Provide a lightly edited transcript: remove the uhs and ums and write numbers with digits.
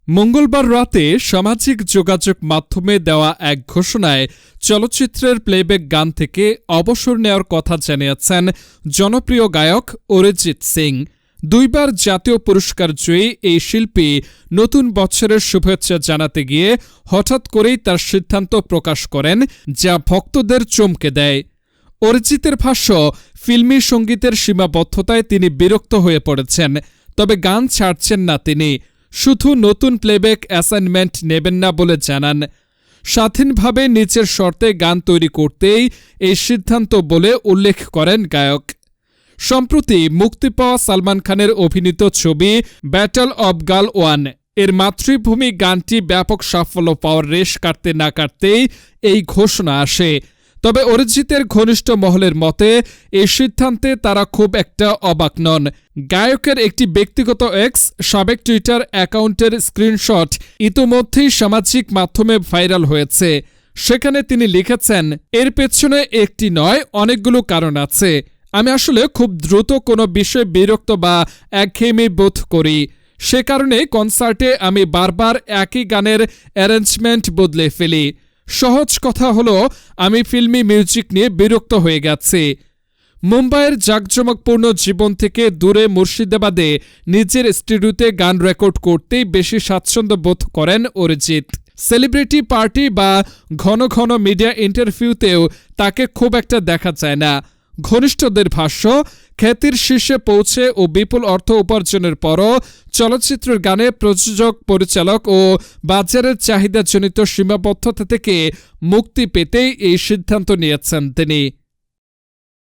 মঙ্গলবার রাতে সামাজিক যোগাযোগ মাধ্যমে দেওয়া এক ঘোষণায় চলচ্চিত্রের প্লেব্যাক গান থেকে অবসর নেওয়ার কথা জানিয়েছেন জনপ্রিয় গায়ক অরিজিৎ সিং। দুইবার জাতীয় পুরস্কার জয়ী এই শিল্পী নতুন বছরের শুভেচ্ছা জানাতে গিয়ে হঠাৎ করেই তার সিদ্ধান্ত প্রকাশ করেন, যা ভক্তদের চমকে দেয়। অরিজিতের ভাষ্য, ফিল্মি সঙ্গীতের সীমাবদ্ধতায় তিনি বিরক্ত হয়ে পড়েছেন, তবে গান ছাড়ছেন না তিনি, শুধু নতুন প্লেব্যাক অ্যাসাইনমেন্ট নেবেন না বলে জানান। স্বাধীনভাবে নিচের শর্তে গান তৈরি করতেই এই সিদ্ধান্ত বলে উল্লেখ করেন গায়ক। সম্প্রতি মুক্তি পাওয়া সালমান খানের অভিনীত ছবি ব্যাটল অব গাল 1 এর মাতৃভূমি গানটি ব্যাপক সাফল্য পাওয়ার রেশ কাটতে না কাটতেই এই ঘোষণা আসে। তবে অরিজিতের ঘনিষ্ঠ মহলের মতে এই সিদ্ধান্তে তারা খুব একটা অবাক নন। গায়কের একটি ব্যক্তিগত এক্স সাবেক টুইটার অ্যাকাউন্টের স্ক্রিনশট ইতোমধ্যেই সামাজিক মাধ্যমে ভাইরাল হয়েছে। সেখানে তিনি লিখেছেন, এর পেছনে একটি নয়, অনেকগুলো কারণ আছে। আমি আসলে খুব দ্রুত কোনো বিষয়ে বিরক্ত বা একঘেয়েমি বোধ করি। সে কারণে কনসার্টে আমি বারবার একই গানের অ্যারেঞ্জমেন্ট বদলে ফেলি। সহজ কথা হলো, আমি ফিল্মি মিউজিক নিয়ে বিরক্ত হয়ে গেছি। মুম্বাইয়ের জাঁকজমকপূর্ণ জীবন থেকে দূরে মুর্শিদাবাদে নিজের স্টুডিওতে গান রেকর্ড করতেই বেশি স্বাচ্ছন্দ্য বোধ করেন অরিজিৎ। সেলিব্রিটি পার্টি বা ঘন ঘন মিডিয়া ইন্টারভিউতেও তাকে খুব একটা দেখা যায় না। ঘনিষ্ঠদের ভাষ্য, খ্যাতির শীর্ষে পৌঁছে ও বিপুল অর্থ উপার্জনের পরও চলচ্চিত্রের গানে প্রযোজক, পরিচালক ও বাজারের চাহিদাজনিত সীমাবদ্ধতা থেকে মুক্তি পেতেই এই সিদ্ধান্ত নিয়েছেন তিনি।